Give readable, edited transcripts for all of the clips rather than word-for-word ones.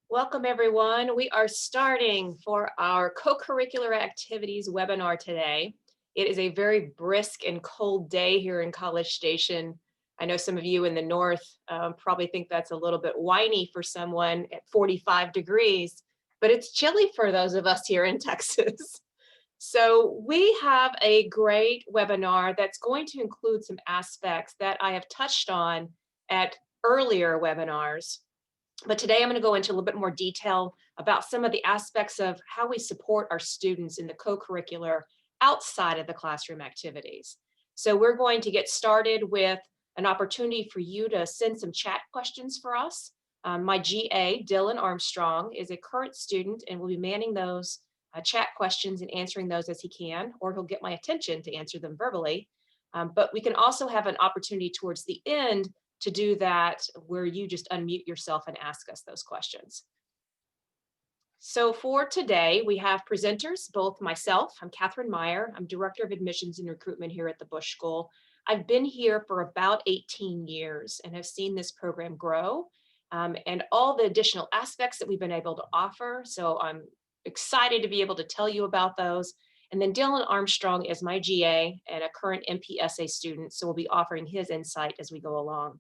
Welcome, everyone. We are starting for our co-curricular activities webinar today. It is a very brisk and cold day here in College Station. I know some of you in the north probably think that's a little bit whiny for someone at 45 degrees, but it's chilly for those of us here in Texas. So we have a great webinar that's going to include some aspects that I have touched on at earlier webinars. But today I'm going to go into a little bit more detail about some of the aspects of how we support our students in the co-curricular outside of the classroom activities. So we're going to get started with an opportunity for you to send some chat questions for us. My GA, Dylan Armstrong, is a current student and will be manning those chat questions and answering those as he can, or he'll get my attention to answer them verbally. But we can also have an opportunity towards the end to do that where you just unmute yourself and ask us those questions. So for today, we have presenters, both myself, I'm Catherine Meyer, I'm Director of Admissions and Recruitment here at the Bush School. I've been here for about 18 years and have seen this program grow and all the additional aspects that we've been able to offer. So I'm excited to be able to tell you about those. And then Dylan Armstrong is my GA and a current MPSA student, so we'll be offering his insight as we go along.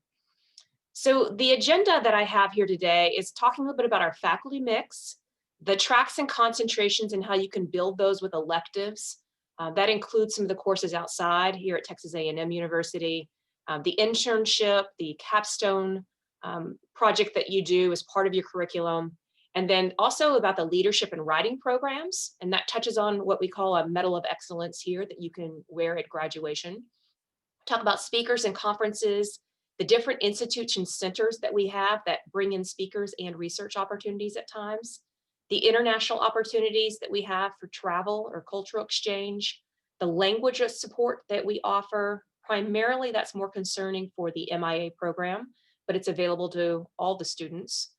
So the agenda that I have here today is talking a little bit about our faculty mix, the tracks and concentrations and how you can build those with electives. That includes some of the courses outside here at Texas A&M University, the internship, the capstone project that you do as part of your curriculum, and then also about the leadership and writing programs. And that touches on what we call a Medal of Excellence here that you can wear at graduation. Talk about speakers and conferences, the different institution centers that we have that bring in speakers and research opportunities at times, the international opportunities that we have for travel or cultural exchange, the language support that we offer. Primarily, that's more concerning for the MIA program, but it's available to all the students.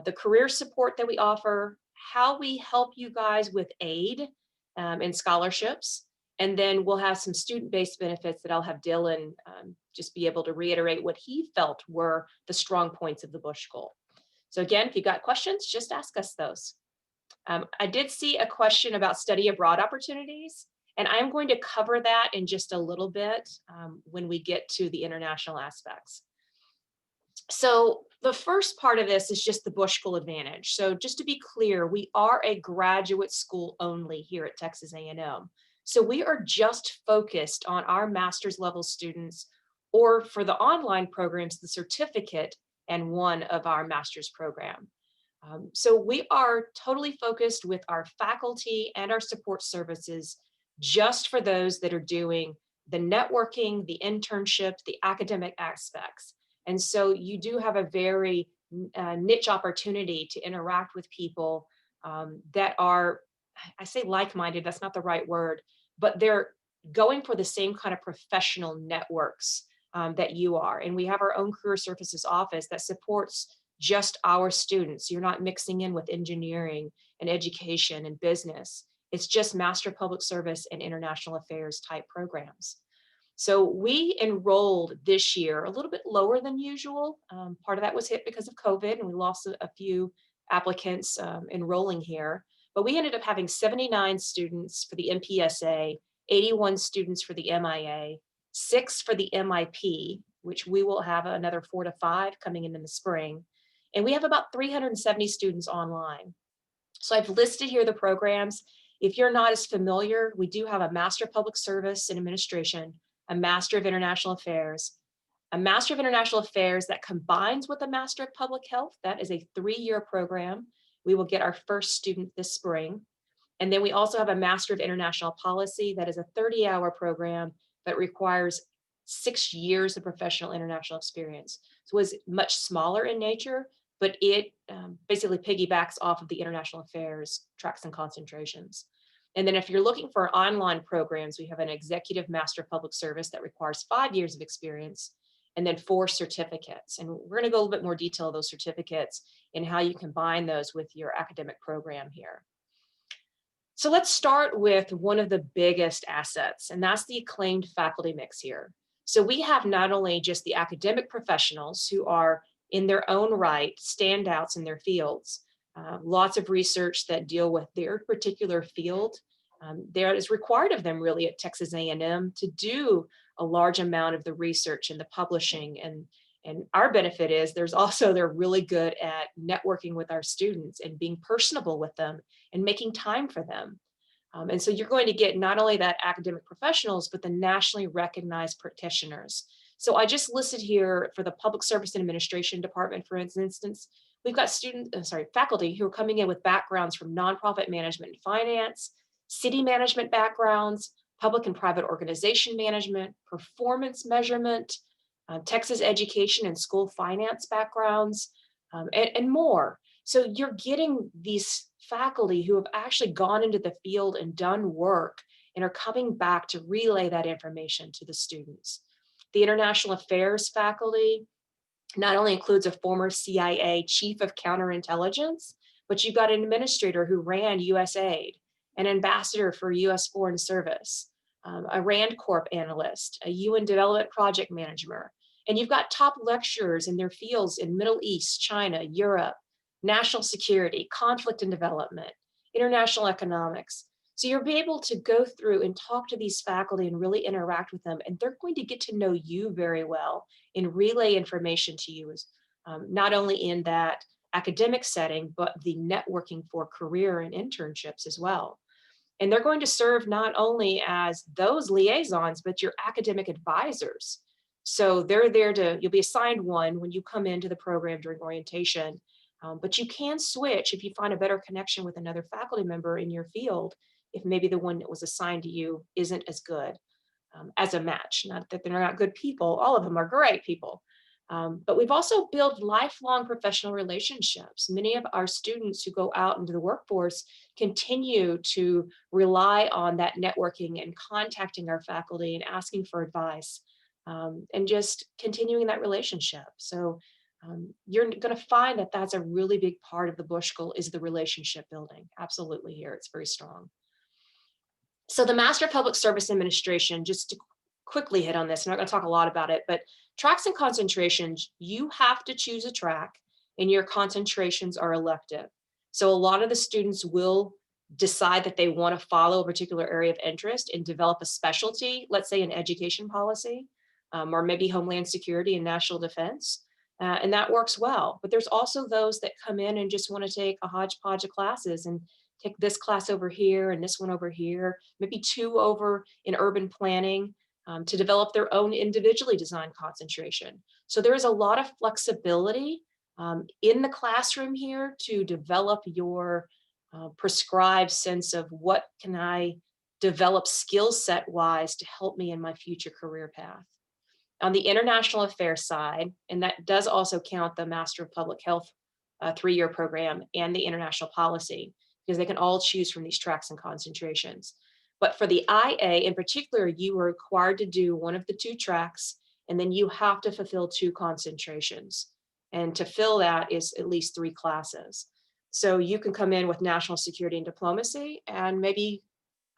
The career support that we offer, how we help you guys with aid and scholarships. And then we'll have some student-based benefits that I'll have Dylan just be able to reiterate what he felt were the strong points of the Bush School. So again, if you've got questions, just ask us those. I did see a question about study abroad opportunities, and I'm going to cover that in just a little bit when we get to the international aspects. So the first part of this is just the Bush School Advantage. So just to be clear, we are a graduate school only here at Texas A&M. So we are just focused on our master's level students, or for the online programs, the certificate and one of our master's program. So we are totally focused with our faculty and our support services just for those that are doing the networking, the internship, the academic aspects. And so you do have a very niche opportunity to interact with people that are, I say like-minded, that's not the right word, but they're going for the same kind of professional networks that you are. And we have our own career services office that supports just our students. You're not mixing in with engineering and education and business. It's just master public service and international affairs type programs. So we enrolled this year a little bit lower than usual. Part of that was hit because of COVID, and we lost a few applicants enrolling here. But we ended up having 79 students for the MPSA, 81 students for the MIA, 6 for the MIP, which we will have another 4 to 5 coming in the spring. And we have about 370 students online. So I've listed here the programs. If you're not as familiar, we do have a Master of Public Service and Administration, a Master of International Affairs, a Master of International Affairs that combines with a Master of Public Health. That is a 3-year program. We will get our first student this spring. And then we also have a Master of International Policy that is a 30-hour program that requires 6 years of professional international experience. So it was much smaller in nature, but it basically piggybacks off of the international affairs tracks and concentrations. And then if you're looking for online programs, we have an Executive Master of Public Service that requires 5 years of experience, and then 4 certificates. And we're going to go a little bit more detail of those certificates and how you combine those with your academic program here. So let's start with one of the biggest assets, and that's the acclaimed faculty mix here. So we have not only just the academic professionals who are in their own right, standouts in their fields. Lots of research that deal with their particular field. There is required of them really at Texas A&M to do a large amount of the research and the publishing. And our benefit is they're really good at networking with our students and being personable with them and making time for them. And so you're going to get not only that academic professionals, but the nationally recognized practitioners. So I just listed here for the Public Service and Administration Department, for instance, we've got faculty who are coming in with backgrounds from nonprofit management and finance, city management backgrounds, public and private organization management, performance measurement, Texas education and school finance backgrounds, and more. So you're getting these faculty who have actually gone into the field and done work and are coming back to relay that information to the students. The international affairs faculty not only includes a former CIA chief of counterintelligence, but you've got an administrator who ran USAID, an ambassador for US Foreign Service, a RAND Corp analyst, a UN development project manager, and you've got top lecturers in their fields in Middle East, China, Europe, national security, conflict and development, international economics. So you'll be able to go through and talk to these faculty and really interact with them, and they're going to get to know you very well and relay information to you, as not only in that academic setting, but the networking for career and internships as well. And they're going to serve not only as those liaisons, but your academic advisors. So they're there you'll be assigned one when you come into the program during orientation, but you can switch if you find a better connection with another faculty member in your field, if maybe the one that was assigned to you isn't as good as a match. Not that they're not good people, all of them are great people. But we've also built lifelong professional relationships. Many of our students who go out into the workforce continue to rely on that networking and contacting our faculty and asking for advice, and just continuing that relationship. So you're going to find that that's a really big part of the Bush School is the relationship building. Absolutely here, it's very strong. So the Master of Public Service Administration, just to quickly hit on this, I'm not going to talk a lot about it, but tracks and concentrations, you have to choose a track and your concentrations are elective. So a lot of the students will decide that they want to follow a particular area of interest and develop a specialty, let's say in education policy, or maybe Homeland Security and National Defense. And that works well. But there's also those that come in and just want to take a hodgepodge of classes and take this class over here and this one over here, maybe two over in urban planning, to develop their own individually designed concentration. So there is a lot of flexibility in the classroom here to develop your prescribed sense of what can I develop skill set wise to help me in my future career path. On the international affairs side, and that does also count the Master of Public Health 3-year program and the international policy, because they can all choose from these tracks and concentrations. But for the IA in particular, you are required to do one of the 2 tracks, and then you have to fulfill 2 concentrations. And to fill that is at least 3 classes. So you can come in with national security and diplomacy and maybe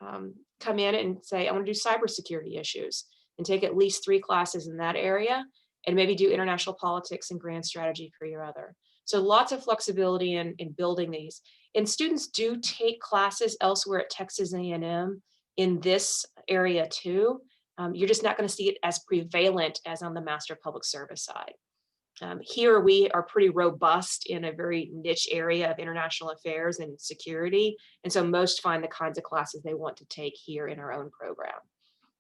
come in and say, I want to do cybersecurity issues, and take at least 3 classes in that area, and maybe do international politics and grand strategy for your other. So lots of flexibility in building these. And students do take classes elsewhere at Texas A&M in this area too. You're just not going to see it as prevalent as on the Master of Public Service side. Here we are pretty robust in a very niche area of international affairs and security. And so most find the kinds of classes they want to take here in our own program.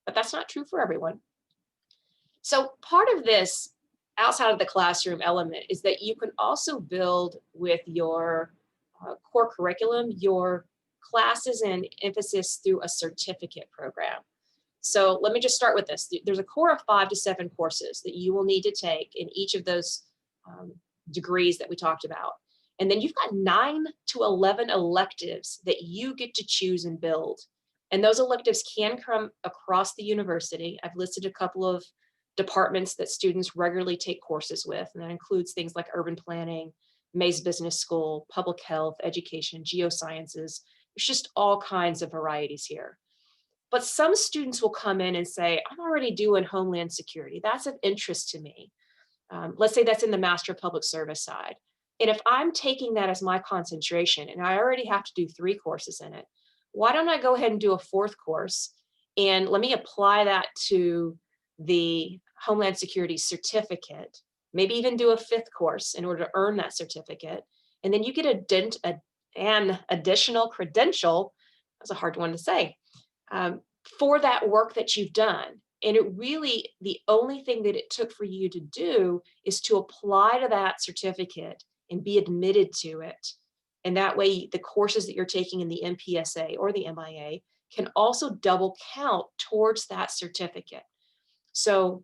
But that's not true for everyone. So part of this outside of the classroom element is that you can also build with your core curriculum, your classes and emphasis through a certificate program. So let me just start with this. There's a core of 5 to 7 courses that you will need to take in each of those degrees that we talked about. And then you've got 9 to 11 electives that you get to choose and build. And those electives can come across the university. I've listed a couple of departments that students regularly take courses with, and that includes things like urban planning, Mays Business School, public health, education, geosciences. There's just all kinds of varieties here. But some students will come in and say, I'm already doing Homeland Security. That's of interest to me. Let's say that's in the Master of Public Service side. And if I'm taking that as my concentration and I already have to do 3 courses in it, why don't I go ahead and do a 4th course and let me apply that to the Homeland Security certificate, maybe even do a 5th course in order to earn that certificate. And then you get an additional credential, that's a hard one to say, um, for that work that you've done. And it really, the only thing that it took for you to do is to apply to that certificate and be admitted to it. And that way, the courses that you're taking in the MPSA or the MIA can also double count towards that certificate. So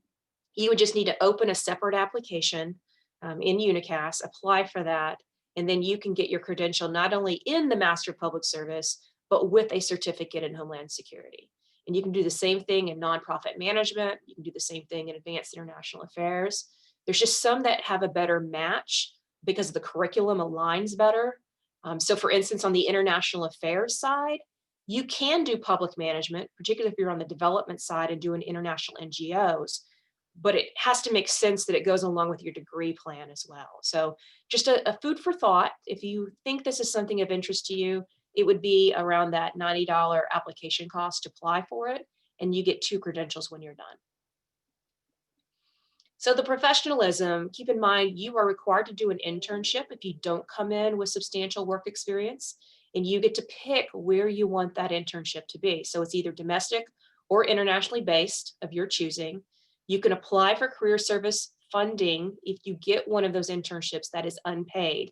you would just need to open a separate application in Unicast, apply for that, and then you can get your credential not only in the Master of Public Service, but with a certificate in Homeland Security. And you can do the same thing in nonprofit management. You can do the same thing in advanced international affairs. There's just some that have a better match because the curriculum aligns better. So for instance, on the international affairs side, you can do public management, particularly if you're on the development side and doing international NGOs, but it has to make sense that it goes along with your degree plan as well. So just a food for thought. If you think this is something of interest to you, it would be around that $90 application cost to apply for it, and you get 2 credentials when you're done. So the professionalism, keep in mind, you are required to do an internship if you don't come in with substantial work experience, and you get to pick where you want that internship to be. So it's either domestic or internationally based of your choosing. You can apply for career service funding if you get one of those internships that is unpaid.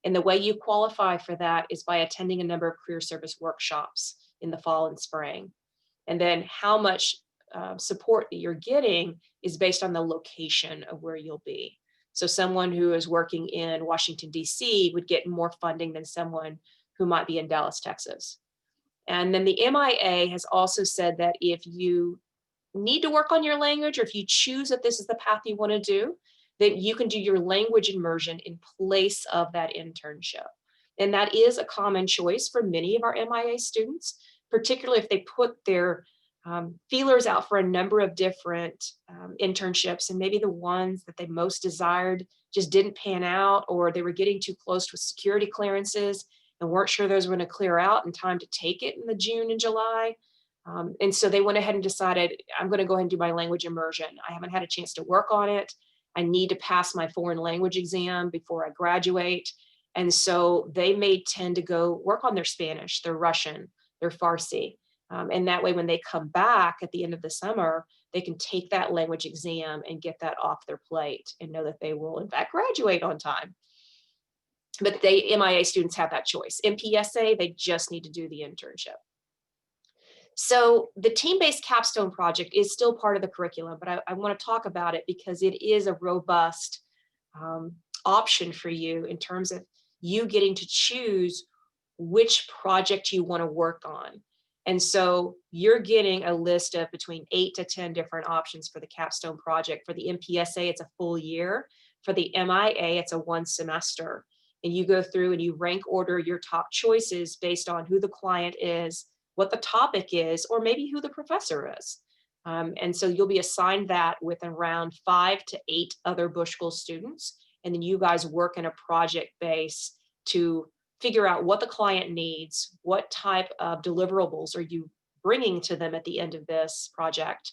And the way you qualify for that is by attending a number of career service workshops in the fall and spring. And then how much support that you're getting is based on the location of where you'll be. So someone who is working in Washington, D.C. would get more funding than someone who might be in Dallas, Texas. And then the MIA has also said that if you need to work on your language, or if you choose that this is the path you want to do, then you can do your language immersion in place of that internship. And that is a common choice for many of our MIA students, particularly if they put their feelers out for a number of different internships, and maybe the ones that they most desired just didn't pan out, or they were getting too close with security clearances and weren't sure those were going to clear out in time to take it in the June and July. And so they went ahead and decided, I'm going to go ahead and do my language immersion. I haven't had a chance to work on it. I need to pass my foreign language exam before I graduate. And so they may tend to go work on their Spanish, their Russian, their Farsi. And that way, when they come back at the end of the summer, they can take that language exam and get that off their plate and know that they will, in fact, graduate on time. But MIA students have that choice. In PSA, they just need to do the internship. So the team-based capstone project is still part of the curriculum, but I want to talk about it because it is a robust option for you in terms of you getting to choose which project you want to work on. And so you're getting a list of between 8 to 10 different options for the capstone project. For the MPSA, it's a full year. For the MIA, it's a 1 semester. And you go through and you rank order your top choices based on who the client is, what the topic is, or maybe who the professor is. And so you'll be assigned that with around 5 to 8 other Bush School students. And then you guys work in a project base to figure out what the client needs, what type of deliverables are you bringing to them at the end of this project,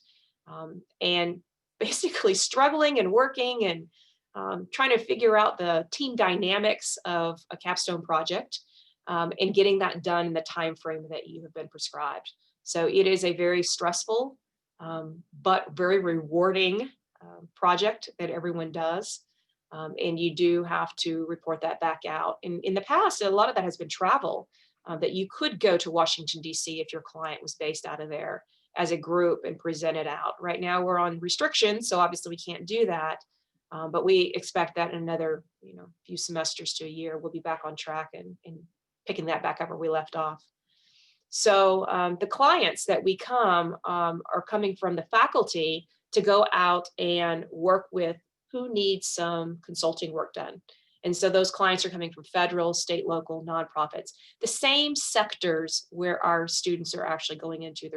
and basically struggling and working and trying to figure out the team dynamics of a capstone project, and getting that done in the time frame that you have been prescribed. So it is a very stressful but very rewarding project that everyone does. And you do have to report that back out. In the past, a lot of that has been travel, that you could go to Washington, D.C. if your client was based out of there as a group and present it out. Right now we're on restrictions, so obviously we can't do that. But we expect that in another few semesters to a year, we'll be back on track and picking that back up where we left off. So the clients that we come are coming from the faculty to go out and work with who needs some consulting work done. And so those clients are coming from federal, state, local, nonprofits, the same sectors where our students are actually going into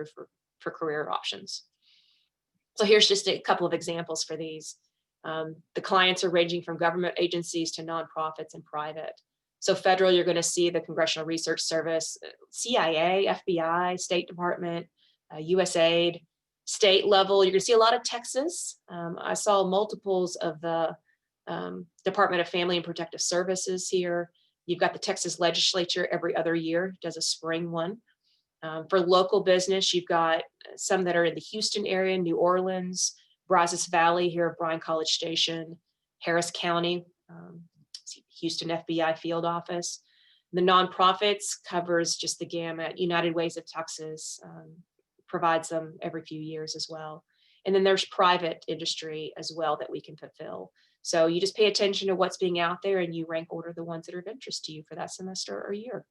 for career options. So here's just a couple of examples for these. The clients are ranging from government agencies to nonprofits and private. So federal, you're going to see the Congressional Research Service, CIA, FBI, State Department, USAID. State level, you're going to see a lot of Texas. I saw multiples of the Department of Family and Protective Services here. You've got the Texas legislature every other year, does a spring one. For local business, you've got some that are in the Houston area, New Orleans, Brazos Valley here at Bryan College Station, Harris County, Houston FBI field office. The nonprofits covers just the gamut. United Ways of Texas provides them every few years as well. And then there's private industry as well that we can fulfill. So you just pay attention to what's being out there and you rank order the ones that are of interest to you for that semester or year.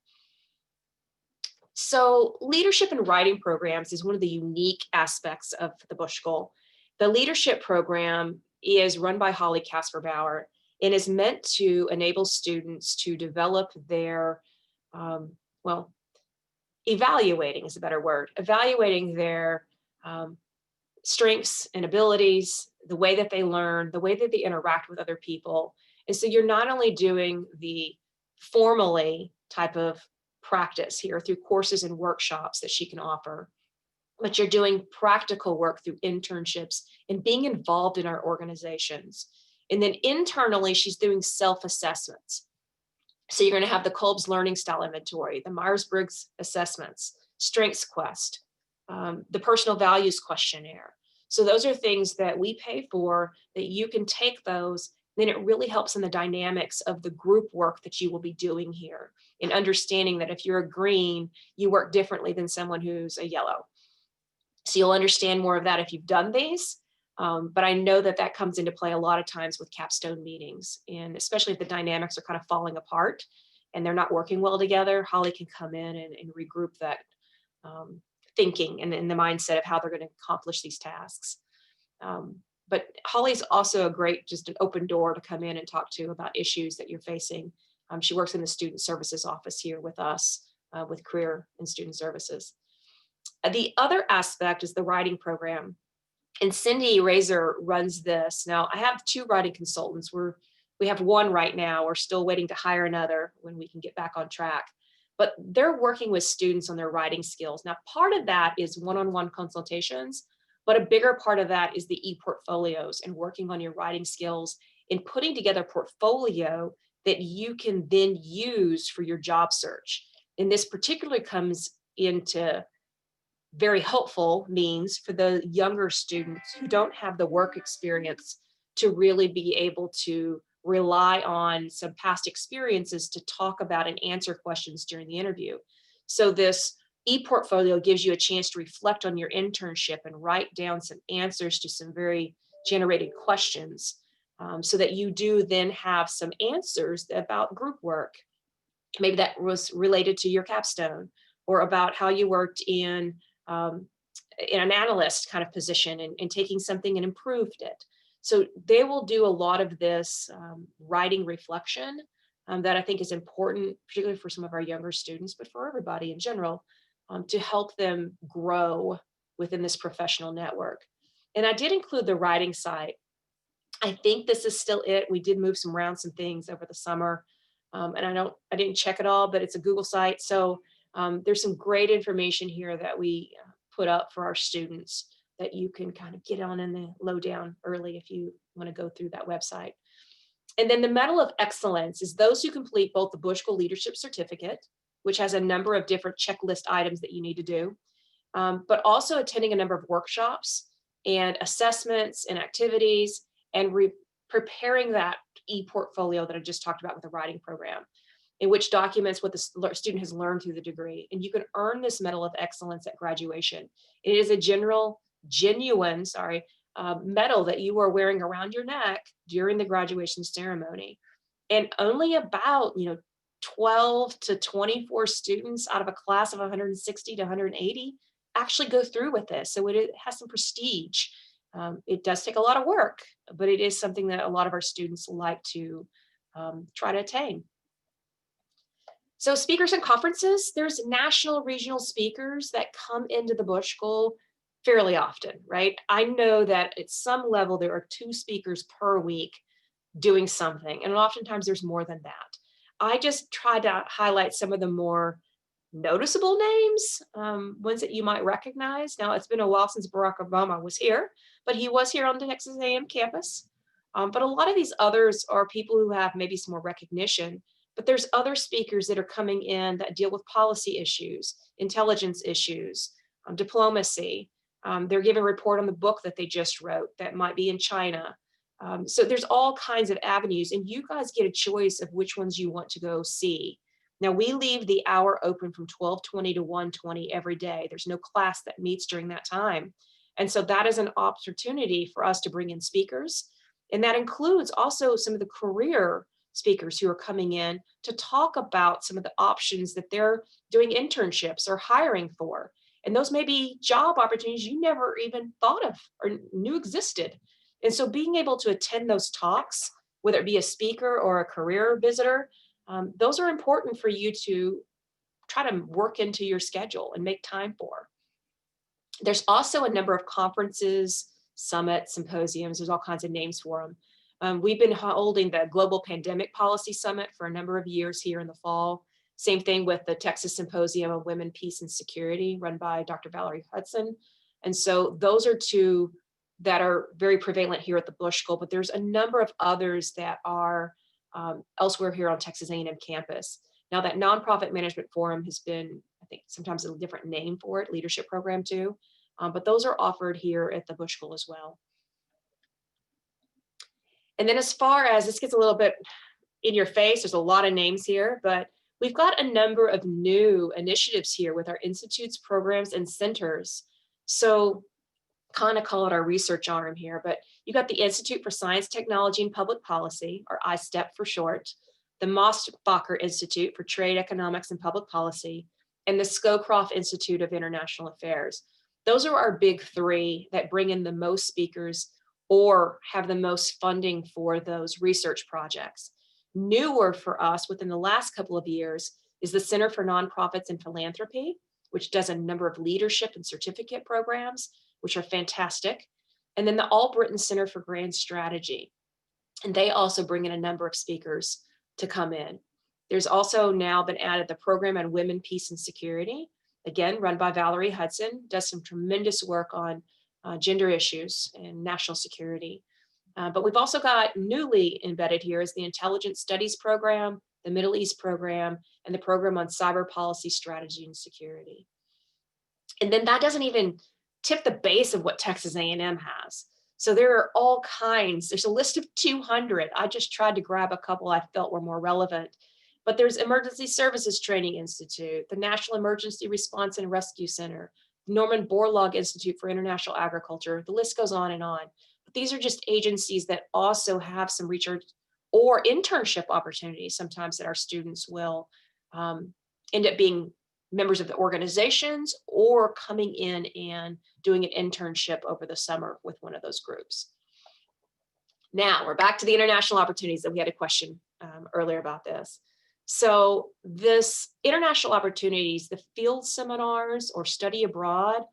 So leadership and writing programs is one of the unique aspects of the Bush School. The leadership program is run by Holly Casper-Bauer and is meant to enable students to develop their, evaluating is a better word, evaluating their strengths and abilities, the way that they learn, the way that they interact with other people. And so you're not only doing the formally type of practice here through courses and workshops that she can offer, but you're doing practical work through internships and being involved in our organizations. And then internally, she's doing self-assessments. So you're going to have the Kolb's Learning Style Inventory, the Myers-Briggs assessments, Strengths Quest, the Personal Values Questionnaire. So those are things that we pay for that you can take those. Then it really helps in the dynamics of the group work that you will be doing here, in understanding that if you're a green, you work differently than someone who's a yellow. So you'll understand more of that if you've done these. But I know that that comes into play a lot of times with capstone meetings, and especially if the dynamics are kind of falling apart and they're not working well together, Holly can come in and regroup that thinking and in the mindset of how they're going to accomplish these tasks. But Holly's also a great, just an open door to come in and talk to about issues that you're facing. She works in the student services office here with us, with career and student services. The other aspect is the writing program. And Cindy Razor runs this. Now, I have 2 writing consultants. We have 1 right now. We're still waiting to hire another when we can get back on track. But they're working with students on their writing skills. Now, part of that is one-on-one consultations, but a bigger part of that is the e-portfolios and working on your writing skills and putting together a portfolio that you can then use for your job search. And this particularly comes into very helpful means for the younger students who don't have the work experience to really be able to rely on some past experiences to talk about and answer questions during the interview. So this e-portfolio gives you a chance to reflect on your internship and write down some answers to some very generated questions, so that you do then have some answers about group work. Maybe that was related to your capstone, or about how you worked in an analyst kind of position and taking something and improved it. So they will do a lot of this writing reflection that I think is important, particularly for some of our younger students, but for everybody in general, to help them grow within this professional network. And I did include the writing site. I think this is still it. We did move around some things over the summer, and I didn't check it all, but it's a Google site. So there's some great information here that we put up for our students that you can kind of get on in the lowdown early if you want to go through that website. And then the Medal of Excellence is those who complete both the Bush School Leadership Certificate, which has a number of different checklist items that you need to do, but also attending a number of workshops and assessments and activities, and preparing that e-portfolio that I just talked about with the writing program, in which documents what the student has learned through the degree. And you can earn this Medal of Excellence at graduation. It is a genuine medal that you are wearing around your neck during the graduation ceremony. And only about 12 to 24 students out of a class of 160 to 180 actually go through with this. So it has some prestige. It does take a lot of work, but it is something that a lot of our students like to try to attain. So speakers and conferences, there's national regional speakers that come into the Bush School fairly often, right? I know that at some level there are 2 speakers per week doing something, and oftentimes there's more than that. I just try to highlight some of the more noticeable names, ones that you might recognize. Now, it's been a while since Barack Obama was here, but he was here on the Texas A&M campus. But a lot of these others are people who have maybe some more recognition, but there's other speakers that are coming in that deal with policy issues, intelligence issues, diplomacy. They're giving a report on the book that they just wrote that might be in China. So there's all kinds of avenues, and you guys get a choice of which ones you want to go see. Now, we leave the hour open from 12:20 to 1:20 every day. There's no class that meets during that time. And so that is an opportunity for us to bring in speakers. And that includes also some of the career speakers who are coming in to talk about some of the options that they're doing internships or hiring for. And those may be job opportunities you never even thought of or knew existed. And so being able to attend those talks, whether it be a speaker or a career visitor, those are important for you to try to work into your schedule and make time for. There's also a number of conferences, summits, symposiums, there's all kinds of names for them. We've been holding the Global Pandemic Policy Summit for a number of years here in the fall. Same thing with the Texas Symposium on Women, Peace, and Security, run by Dr. Valerie Hudson. And so those are 2 that are very prevalent here at the Bush School, but there's a number of others that are elsewhere here on Texas A&M campus. Now, that Nonprofit Management Forum has been, I think, sometimes a different name for it, leadership program too, but those are offered here at the Bush School as well. And then as far as, this gets a little bit in your face, there's a lot of names here, but we've got a number of new initiatives here with our institutes, programs, and centers. So kind of call it our research arm here, but you got the Institute for Science, Technology, and Public Policy, or ISTEP for short, the Mosbacher Institute for Trade, Economics, and Public Policy, and the Scowcroft Institute of International Affairs. Those are our big 3 that bring in the most speakers or have the most funding for those research projects. Newer for us within the last couple of years is the Center for Nonprofits and Philanthropy, which does a number of leadership and certificate programs, which are fantastic. And then the Albritton Center for Grand Strategy. And they also bring in a number of speakers to come in. There's also now been added the Program on Women, Peace, and Security, again, run by Valerie Hudson, does some tremendous work on gender issues and national security. But we've also got newly embedded here is the Intelligence Studies Program, the Middle East Program, and the Program on Cyber Policy, Strategy, and Security. And then that doesn't even tip the base of what Texas A&M has. So there are all kinds, there's a list of 200. I just tried to grab a couple I felt were more relevant. But there's Emergency Services Training Institute, the National Emergency Response and Rescue Center, the Norman Borlaug Institute for International Agriculture, the list goes on and on. But these are just agencies that also have some research or internship opportunities sometimes that our students will end up being members of the organizations or coming in and doing an internship over the summer with one of those groups. Now we're back to the international opportunities that we had a question earlier about this. So this international opportunities, the field seminars or study abroad,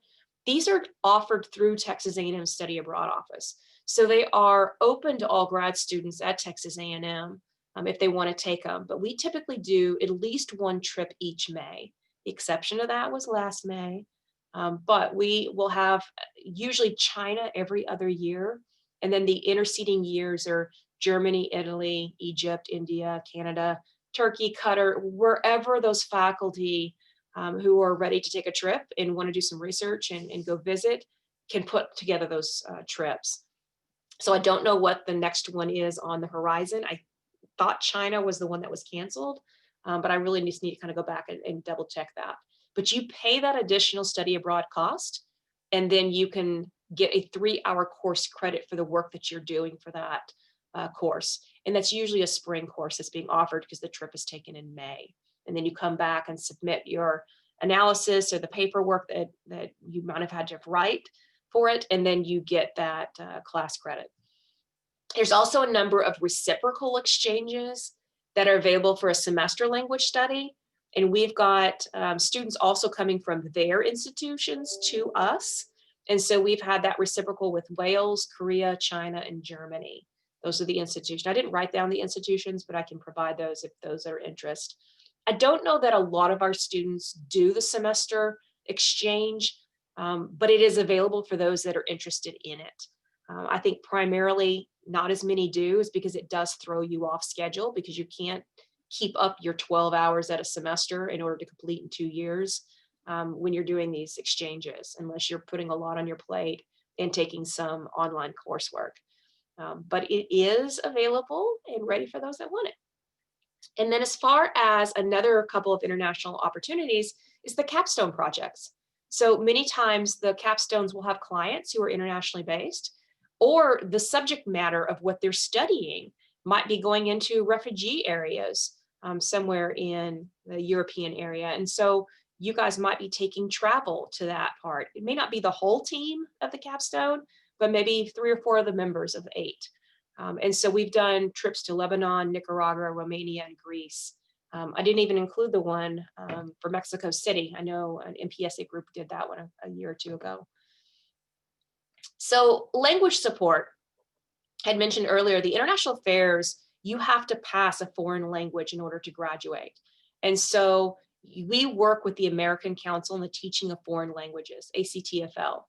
these are offered through Texas A&M Study Abroad Office. So they are open to all grad students at Texas A&M if they want to take them. But we typically do at least 1 trip each May. The exception of that was last May. But we will have usually China every other year. And then the interceding years are Germany, Italy, Egypt, India, Canada, Turkey, Qatar, wherever those faculty who are ready to take a trip and want to do some research and go visit can put together those trips. So I don't know what the next one is on the horizon. I thought China was the one that was canceled, but I really just need to kind of go back and double check that. But you pay that additional study abroad cost, and then you can get a 3-hour course credit for the work that you're doing for that course. And that's usually a spring course that's being offered because the trip is taken in May. And then you come back and submit your analysis or the paperwork that you might have had to write for it, and then you get that class credit. There's also a number of reciprocal exchanges that are available for a semester language study. And we've got students also coming from their institutions to us. And so we've had that reciprocal with Wales, Korea, China, and Germany. Those are the institutions. I didn't write down the institutions, but I can provide those if those are interest. I don't know that a lot of our students do the semester exchange, but it is available for those that are interested in it. I think primarily not as many do is because it does throw you off schedule because you can't keep up your 12 hours at a semester in order to complete in 2 years when you're doing these exchanges, unless you're putting a lot on your plate and taking some online coursework. But it is available and ready for those that want it. And then as far as another couple of international opportunities is the capstone projects. So many times the capstones will have clients who are internationally based, or the subject matter of what they're studying might be going into refugee areas somewhere in the European area. And so you guys might be taking travel to that part. It may not be the whole team of the capstone, but maybe 3 or 4 of the members of 8. And so we've done trips to Lebanon, Nicaragua, Romania, and Greece. I didn't even include the one for Mexico City. I know an MPSA group did that one a year or 2 ago. So language support, I had mentioned earlier, the international affairs, you have to pass a foreign language in order to graduate. And so we work with the American Council on the Teaching of Foreign Languages, ACTFL.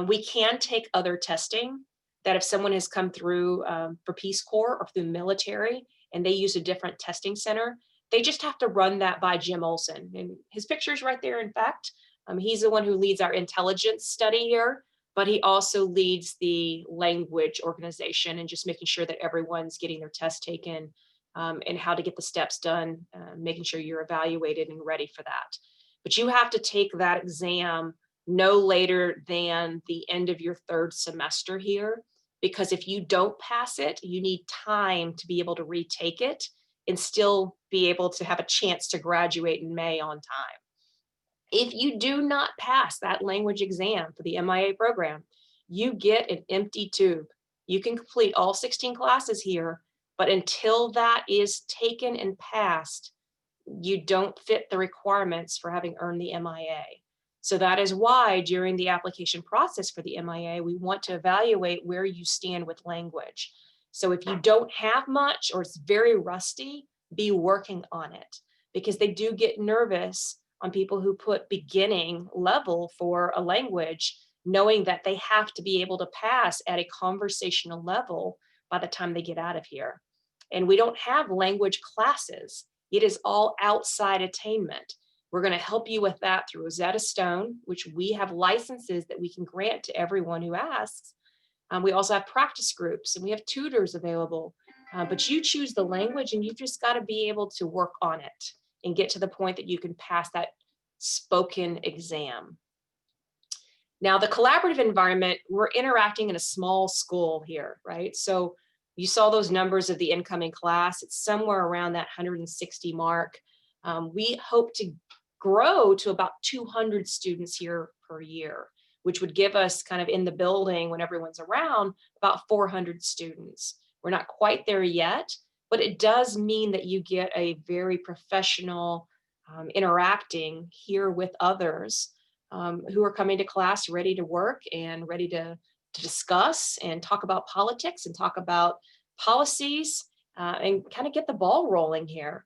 We can take other testing that if someone has come through for Peace Corps or through the military and they use a different testing center, they just have to run that by Jim Olson. And his picture's right there, in fact. He's the one who leads our intelligence study here, but he also leads the language organization and just making sure that everyone's getting their test taken and how to get the steps done, making sure you're evaluated and ready for that. But you have to take that exam no later than the end of your 3rd semester here, because if you don't pass it, you need time to be able to retake it and still be able to have a chance to graduate in May on time. If you do not pass that language exam for the MIA program, you get an empty tube. You can complete all 16 classes here, but until that is taken and passed, you don't fit the requirements for having earned the MIA. So that is why during the application process for the MIA, we want to evaluate where you stand with language. So if you don't have much or it's very rusty, be working on it, because they do get nervous on people who put beginning level for a language, knowing that they have to be able to pass at a conversational level by the time they get out of here. And we don't have language classes. It is all outside attainment. We're going to help you with that through Rosetta Stone, which we have licenses that we can grant to everyone who asks. We also have practice groups and we have tutors available, but you choose the language and you've just got to be able to work on it and get to the point that you can pass that spoken exam. Now, the collaborative environment, we're interacting in a small school here, right? So you saw those numbers of the incoming class. It's somewhere around that 160 mark. We hope to grow to about 200 students here per year, which would give us kind of in the building when everyone's around about 400 students. We're not quite there yet, but it does mean that you get a very professional interacting here with others who are coming to class ready to work and ready to discuss and talk about politics and talk about policies and kind of get the ball rolling here.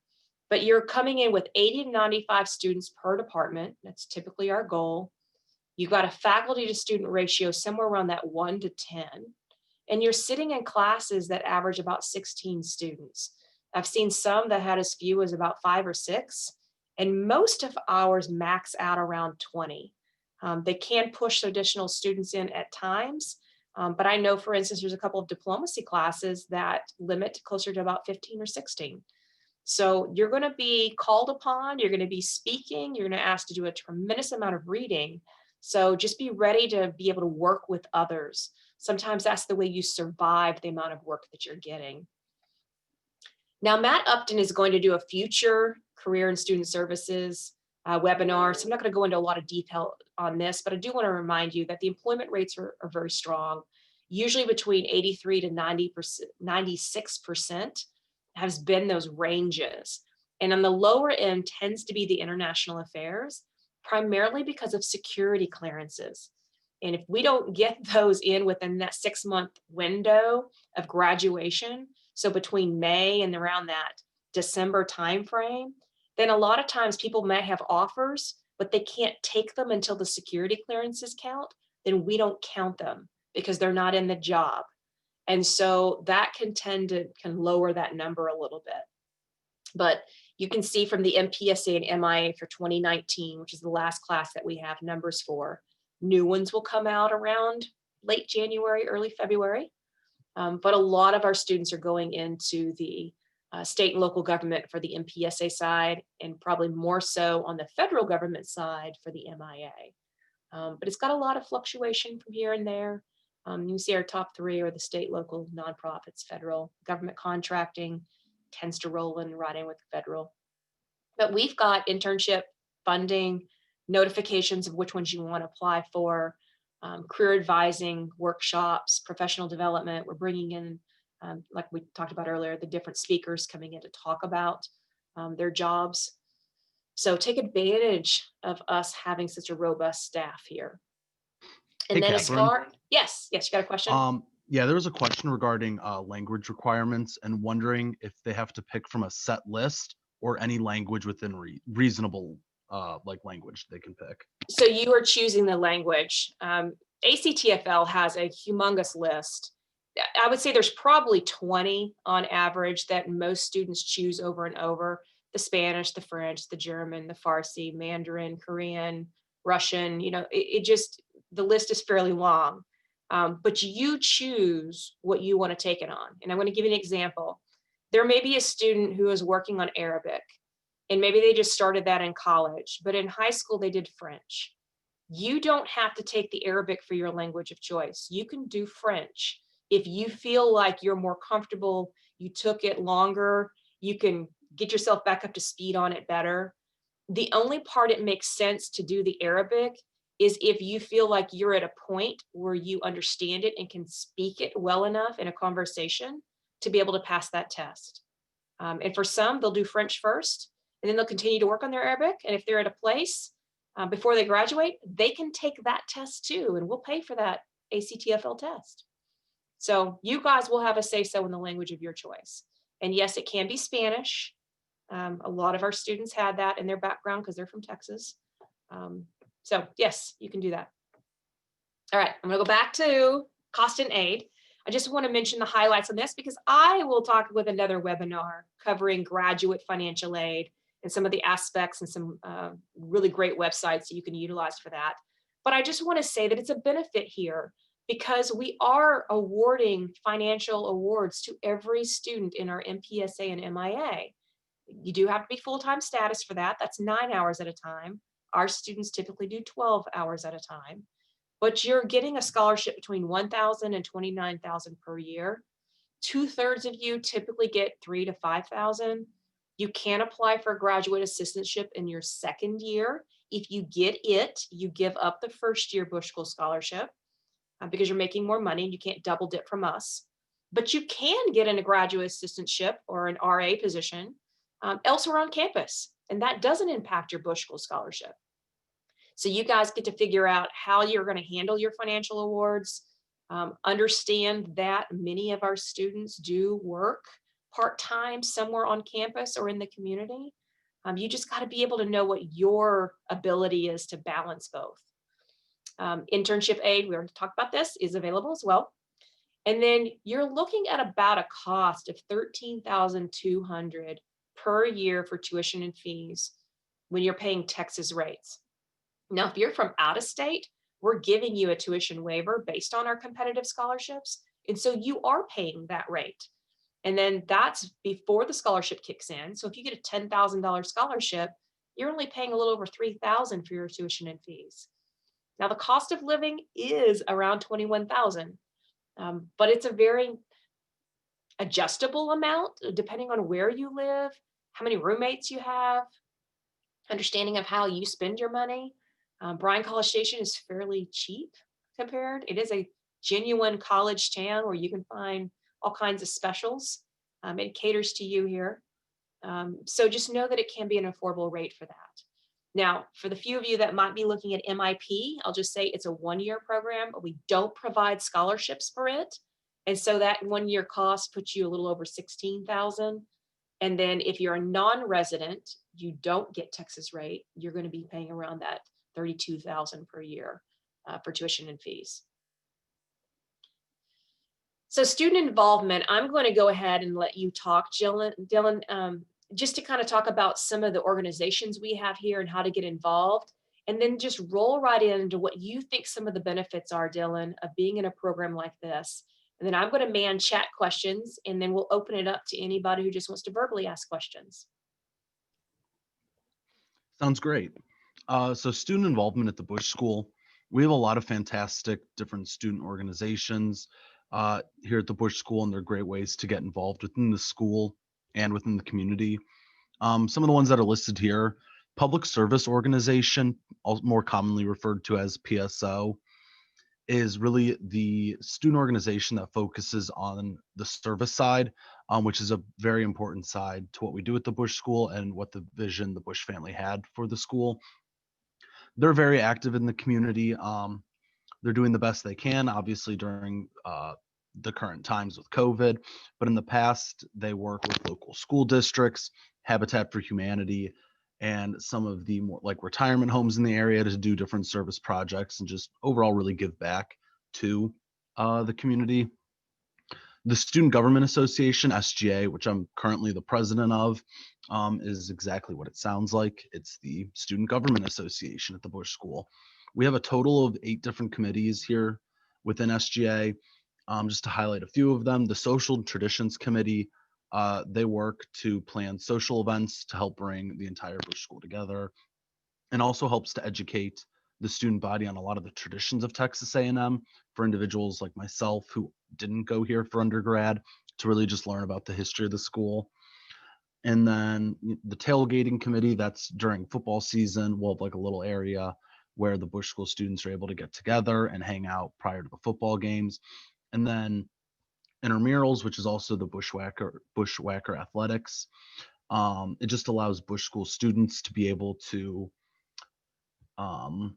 But you're coming in with 80 to 95 students per department. That's typically our goal. You've got a faculty to student ratio somewhere around that 1 to 10. And you're sitting in classes that average about 16 students. I've seen some that had as few as about 5 or 6, and most of ours max out around 20. They can push additional students in at times, but I know, for instance, there's a couple of diplomacy classes that limit closer to about 15 or 16. So you're going to be called upon, you're going to be speaking, you're going to ask to do a tremendous amount of reading. So just be ready to be able to work with others. Sometimes that's the way you survive the amount of work that you're getting. Now, Matt Upton is going to do a future career and student services webinar. So I'm not going to go into a lot of detail on this, but I do want to remind you that the employment rates are very strong, usually between 83 to 96% has been those ranges. And on the lower end tends to be the international affairs, primarily because of security clearances. And if we don't get those in within that 6-month window of graduation, so between May and around that December timeframe, then a lot of times people may have offers, but they can't take them until the security clearances count. Then we don't count them because they're not in the job. And so that can lower that number a little bit. But you can see from the MPSA and MIA for 2019, which is the last class that we have numbers for, new ones will come out around late January, early February. But a lot of our students are going into the state and local government for the MPSA side, and probably more so on the federal government side for the MIA. But it's got a lot of fluctuation from here and there. You see our top three are the state, local, nonprofits, federal. Government contracting tends to roll in right in with federal. But we've got internship funding, notifications of which ones you want to apply for, career advising, workshops, professional development. We're bringing in, like we talked about earlier, the different speakers coming in to talk about their jobs. So take advantage of us having such a robust staff here. And Hey, then as Catherine. far, yes, you got a question? Yeah, there was a question regarding language requirements and wondering if they have to pick from a set list or any language within reasonable like language they can pick. So you are choosing the language. ACTFL has a humongous list. I would say there's probably 20 on average that most students choose over and over. The Spanish, the French, the German, the Farsi, Mandarin, Korean, Russian, it just, the list is fairly long. But you choose what you want to take it on. And I'm going to give you an example. There may be a student who is working on Arabic, and maybe they just started that in college, but in high school they did French. You don't have to take the Arabic for your language of choice. You can do French. If you feel like you're more comfortable, you took it longer, you can get yourself back up to speed on it better. The only part it makes sense to do the Arabic is if you feel like you're at a point where you understand it and can speak it well enough in a conversation to be able to pass that test. And for some, they'll do French first, and then they'll continue to work on their Arabic. And if they're at a place before they graduate, they can take that test too, and we'll pay for that ACTFL test. So you guys will have a say-so in the language of your choice. And yes, it can be Spanish. A lot of our students had that in their background because they're from Texas. So yes, you can do that. All right, I'm gonna go back to cost and aid. I just want to mention the highlights on this because I will talk with another webinar covering graduate financial aid and some of the aspects and some really great websites that you can utilize for that. But I just want to say that it's a benefit here because we are awarding financial awards to every student in our MPSA and MIA. You do have to be full-time status for that. That's 9 hours at a time. Our students typically do 12 hours at a time. But you're getting a scholarship between $1,000 and $29,000 per year. 2/3 of you typically get $3,000 to $5,000. You can apply for a graduate assistantship in your second year. If you get it, you give up the first year Bush School scholarship because you're making more money and you can't double dip from us. But you can get in a graduate assistantship or an RA position elsewhere on campus, and that doesn't impact your Bush School scholarship. So you guys get to figure out how you're going to handle your financial awards. Understand that many of our students do work part-time somewhere on campus or in the community. You just got to be able to know what your ability is to balance both. Internship aid, we already talked about this, is available as well. And then you're looking at about a cost of $13,200 per year for tuition and fees when you're paying Texas rates. Now, if you're from out of state, we're giving you a tuition waiver based on our competitive scholarships. And so you are paying that rate. And then that's before the scholarship kicks in. So if you get a $10,000 scholarship, you're only paying a little over $3,000 for your tuition and fees. Now, the cost of living is around $21,000, but it's a very adjustable amount depending on where you live, how many roommates you have, understanding of how you spend your money. Bryan College Station is fairly cheap compared. It is a genuine college town where you can find all kinds of specials. It caters to you here. So just know that it can be an affordable rate for that. Now, for the few of you that might be looking at MIP, I'll just say it's a one-year program, but we don't provide scholarships for it. And so that one-year cost puts you a little over 16,000. And then if you're a non-resident, you don't get Texas rate, you're going to be paying around that 32,000 per year for tuition and fees. So student involvement, I'm going to go ahead and let you talk, Dylan, just to kind of talk about some of the organizations we have here and how to get involved, and then just roll right into what you think some of the benefits are, Dylan, of being in a program like this. And then I'm going to man chat questions, and then we'll open it up to anybody who just wants to verbally ask questions. Sounds great. So student involvement at the Bush School, we have a lot of fantastic different student organizations here at the Bush School, and they're great ways to get involved within the school and within the community. Some of the ones that are listed here: Public Service Organization, more commonly referred to as PSO, is really the student organization that focuses on the service side, which is a very important side to what we do at the Bush School and what the vision the Bush family had for the school. They're very active in the community. They're doing the best they can, obviously during the current times with COVID, but in the past, they work with local school districts, Habitat for Humanity, and some of the more like retirement homes in the area to do different service projects and just overall really give back to the community. The Student Government Association, SGA, which I'm currently the president of, is exactly what it sounds like. It's the Student Government Association at the Bush School. We have a total of 8 different committees here within SGA. Just to highlight a few of them, the Social Traditions Committee, they work to plan social events to help bring the entire Bush School together, and also helps to educate the student body on a lot of the traditions of Texas A&M for individuals like myself who didn't go here for undergrad, to really just learn about the history of the school. And then the tailgating committee, that's during football season. We'll have like a little area where the Bush School students are able to get together and hang out prior to the football games. And then intramurals, which is also the Bushwhacker athletics. It just allows Bush School students to be able to um,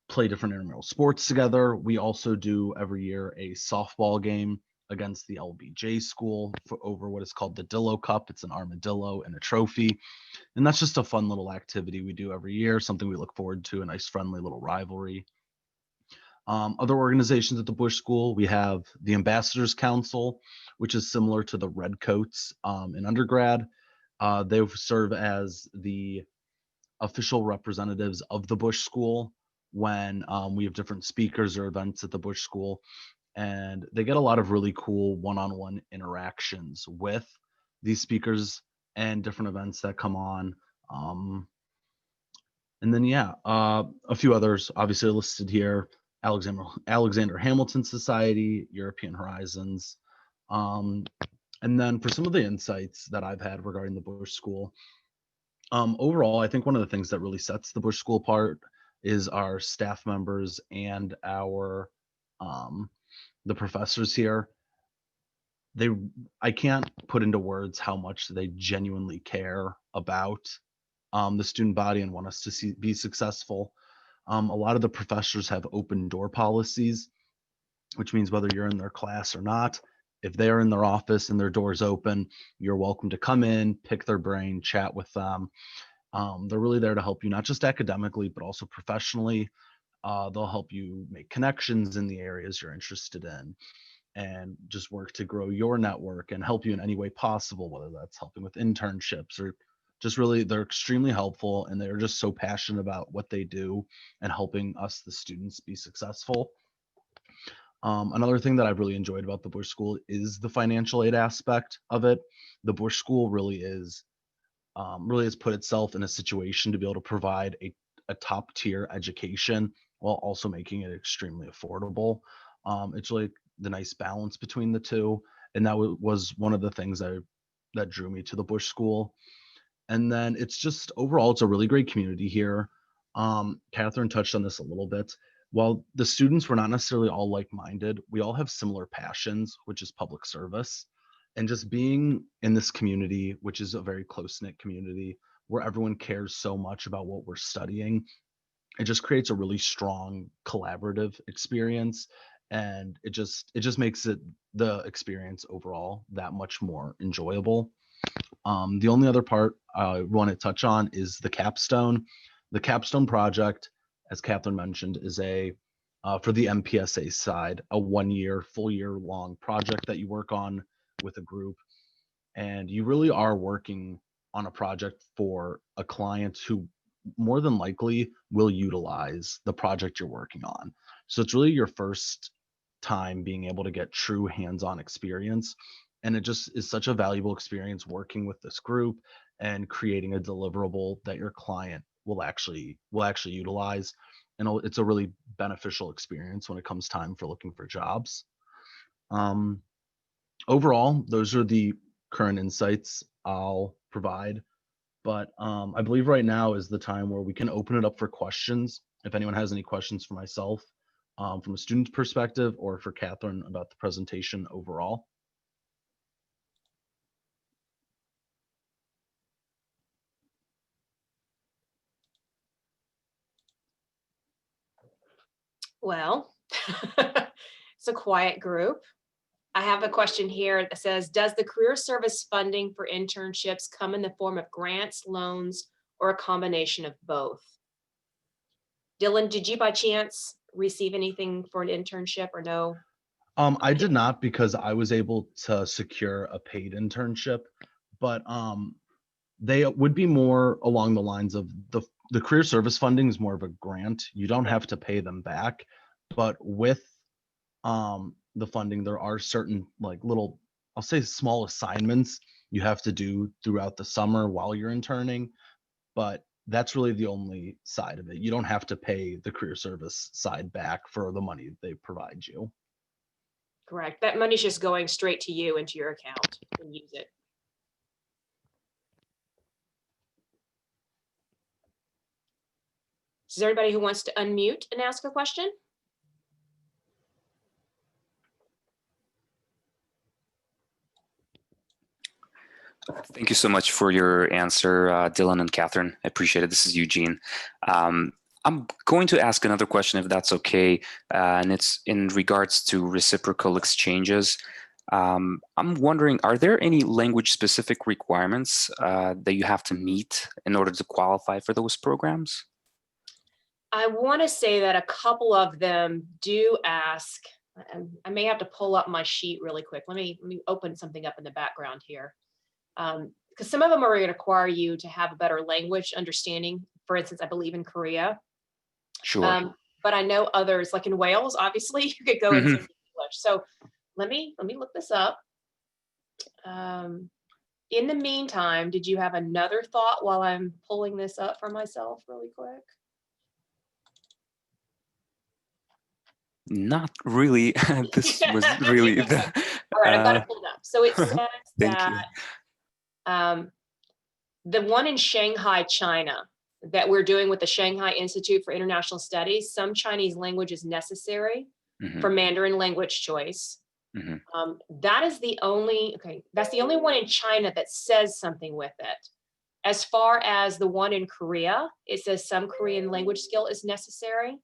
play different intramural sports together. We also do every year a softball game against the LBJ school over what is called the Dillo Cup. It's an armadillo and a trophy. And that's just a fun little activity we do every year, something we look forward to, a nice friendly little rivalry. Other organizations at the Bush School, we have the Ambassadors Council, which is similar to the Redcoats in undergrad. They serve as the official representatives of the Bush School when we have different speakers or events at the Bush School. And they get a lot of really cool one-on-one interactions with these speakers and different events that come on. And then, yeah, a few others obviously listed here: Alexander Hamilton Society, European Horizons. Um, and then for some of the insights that I've had regarding the Bush School, overall, I think one of the things that really sets the Bush School apart is our staff members and our the professors here. They I can't put into words how much they genuinely care about the student body and want us to be successful. A lot of the professors have open door policies, which means whether you're in their class or not, if they're in their office and their door's open, you're welcome to come in, pick their brain, chat with them. They're really there to help you, not just academically, but also professionally. They'll help you make connections in the areas you're interested in and just work to grow your network and help you in any way possible, whether that's helping with internships or just really, they're extremely helpful, and they're just so passionate about what they do and helping us, the students, be successful. Another thing that I've really enjoyed about the Bush School is the financial aid aspect of it. The Bush School really has put itself in a situation to be able to provide a top tier education while also making it extremely affordable. It's really the nice balance between the two, and that was one of the things that drew me to the Bush School. And then it's just overall, it's a really great community here. Catherine touched on this a little bit. While the students were not necessarily all like-minded, we all have similar passions, which is public service. And just being in this community, which is a very close-knit community where everyone cares so much about what we're studying. It just creates a really strong collaborative experience, and it just makes the experience overall that much more enjoyable. The only other part I want to touch on is the capstone. The capstone project, as Catherine mentioned, is a for the MPSA side, a 1 year, full year long project that you work on with a group, and you really are working on a project for a client who more than likely will utilize the project you're working on. So it's really your first time being able to get true hands-on experience, and it just is such a valuable experience working with this group and creating a deliverable that your client will actually utilize, and it's a really beneficial experience when it comes time for looking for jobs. um, Overall, those are the current insights I'll provide. But I believe right now is the time where we can open it up for questions. If anyone has any questions for myself, from a student's perspective, or for Catherine about the presentation overall. Well, it's a quiet group. I have a question here that says, does the career service funding for internships come in the form of grants, loans, or a combination of both? Dylan, did you by chance receive anything for an internship or no? I did not, because I was able to secure a paid internship, but they would be more along the lines of the career service funding is more of a grant. You don't have to pay them back, but with the funding, there are certain like little, I'll say small assignments you have to do throughout the summer while you're interning, but that's really the only side of it. You don't have to pay the career service side back for the money they provide you. Correct. That money's just going straight to you into your account and use it. Is there anybody who wants to unmute and ask a question? Thank you so much for your answer, Dylan and Catherine. I appreciate it. This is Eugene. I'm going to ask another question, if that's okay, and it's in regards to reciprocal exchanges. I'm wondering, are there any language-specific requirements that you have to meet in order to qualify for those programs? I want to say that a couple of them do ask. I may have to pull up my sheet really quick. Let me open something up in the background here. Because some of them are going to require you to have a better language understanding. For instance, I believe in Korea. Sure. But I know others, like in Wales, obviously, you could go into English. So let me look this up. In the meantime, did you have another thought while I'm pulling this up for myself really quick? Not really. This was really the. All right, I've got it pulled up. So it says Thank that the one in Shanghai, China, that we're doing with the Shanghai Institute for International Studies, some Chinese language is necessary for Mandarin language choice. That is the only, that's the only one in China that says something with it. As far as the one in Korea, it says some Korean language skill is necessary.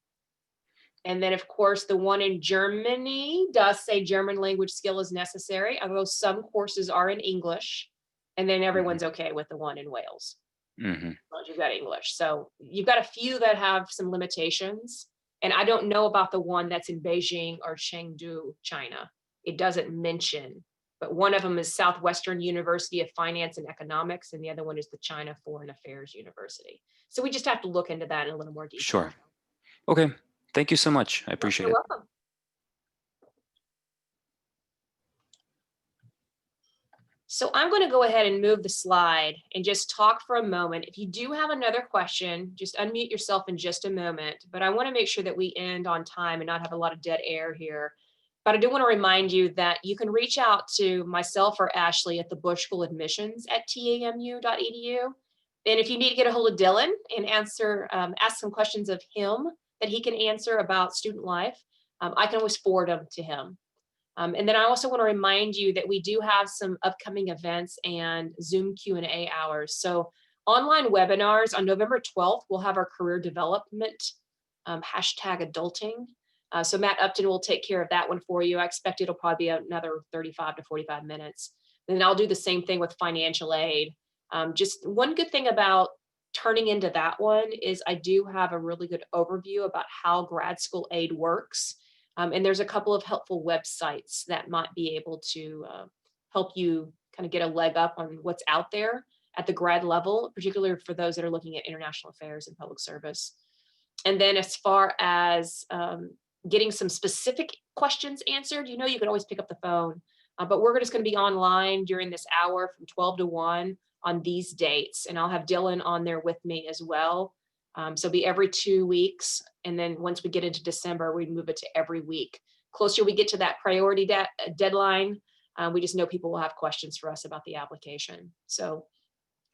And then, of course, the one in Germany does say German language skill is necessary, although some courses are in English. And then everyone's okay with the one in Wales. As long as you've got English. So you've got a few that have some limitations. And I don't know about the one that's in Beijing or Chengdu, China. It doesn't mention, but one of them is Southwestern University of Finance and Economics, and the other one is the China Foreign Affairs University. So we just have to look into that in a little more detail. Sure. Okay. Thank you so much. I appreciate it. You're welcome. So I'm going to go ahead and move the slide and just talk for a moment. If you do have another question, just unmute yourself in just a moment. But I want to make sure that we end on time and not have a lot of dead air here. But I do want to remind you that you can reach out to myself or Ashley at the Bush School Admissions at tamu.edu. And if you need to get a hold of Dylan and ask some questions of him that he can answer about student life, I can always forward them to him. And then I also want to remind you that we do have some upcoming events and Zoom Q&A hours. So Online webinars on November 12th, we'll have our career development hashtag adulting. So Matt Upton will take care of that one for you. I expect it'll probably be another 35 to 45 minutes. Then I'll do the same thing with financial aid. Just one good thing about turning into that one is I do have a really good overview about how grad school aid works. And there's a couple of helpful websites that might be able to help you kind of get a leg up on what's out there at the grad level, particularly for those that are looking at international affairs and public service. And then as far as getting some specific questions answered, you can always pick up the phone, but we're just going to be online during this hour from 12 to 1 on these dates. And I'll have Dylan on there with me as well. So it'll be every 2 weeks. And then once we get into December, we move it to every week. Closer we get to that priority deadline, we just know people will have questions for us about the application. So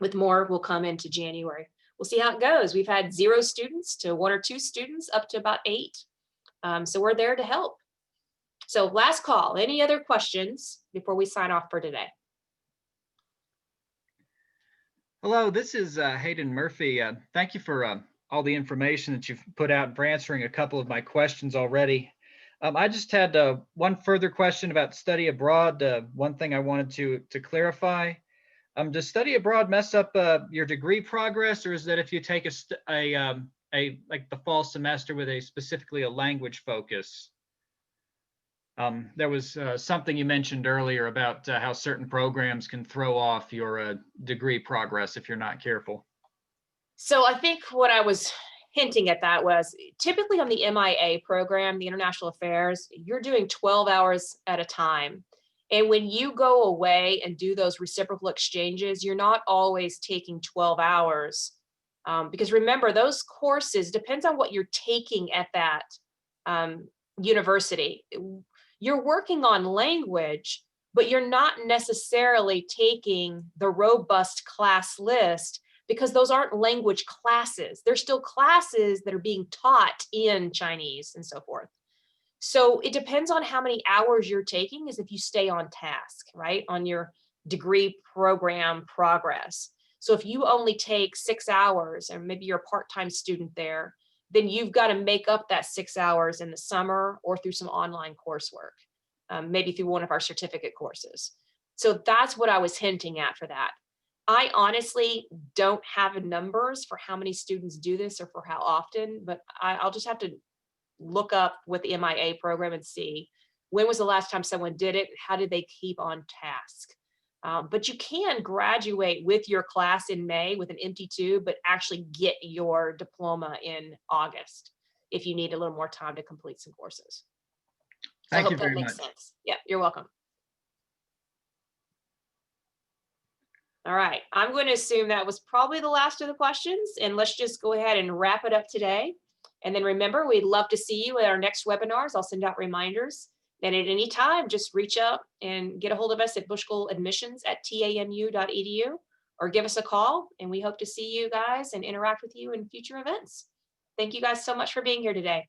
with more, we'll come into January. We'll see how it goes. We've had 0 students to 1 or 2 students up to about 8. So we're there to help. So last call, any other questions before we sign off for today? Hello, this is Hayden Murphy. Thank you for all the information that you've put out and for answering a couple of my questions already. I just had one further question about study abroad. One thing I wanted to clarify. Does study abroad mess up your degree progress, or is that if you take like the fall semester with specifically a language focus? There was something you mentioned earlier about how certain programs can throw off your degree progress if you're not careful. So I think what I was hinting at that was typically on the MIA program, the International Affairs, you're doing 12 hours at a time. And when you go away and do those reciprocal exchanges, you're not always taking 12 hours. Because remember, those courses, depends on what you're taking at that university. You're working on language, but you're not necessarily taking the robust class list because those aren't language classes. They're still classes that are being taught in Chinese and so forth. So it depends on how many hours you're taking is if you stay on task, right? On your degree program progress. So if you only take 6 hours and maybe you're a part-time student there, then you've got to make up that 6 hours in the summer or through some online coursework, maybe through one of our certificate courses. So that's what I was hinting at for that. I honestly don't have numbers for how many students do this or for how often, but I'll just have to look up with the MIA program and see when was the last time someone did it, how did they keep on task. But you can graduate with your class in May with an empty tube, but actually get your diploma in August if you need a little more time to complete some courses. So Thank I you hope that very makes much. sense. Yeah, you're welcome. All right, I'm going to assume that was probably the last of the questions, and let's just go ahead and wrap it up today. And then remember, we'd love to see you at our next webinars. I'll send out reminders. And at any time, just reach out and get a hold of us at bushschool.admissions@tanu.edu or give us a call. And we hope to see you guys and interact with you in future events. Thank you guys so much for being here today.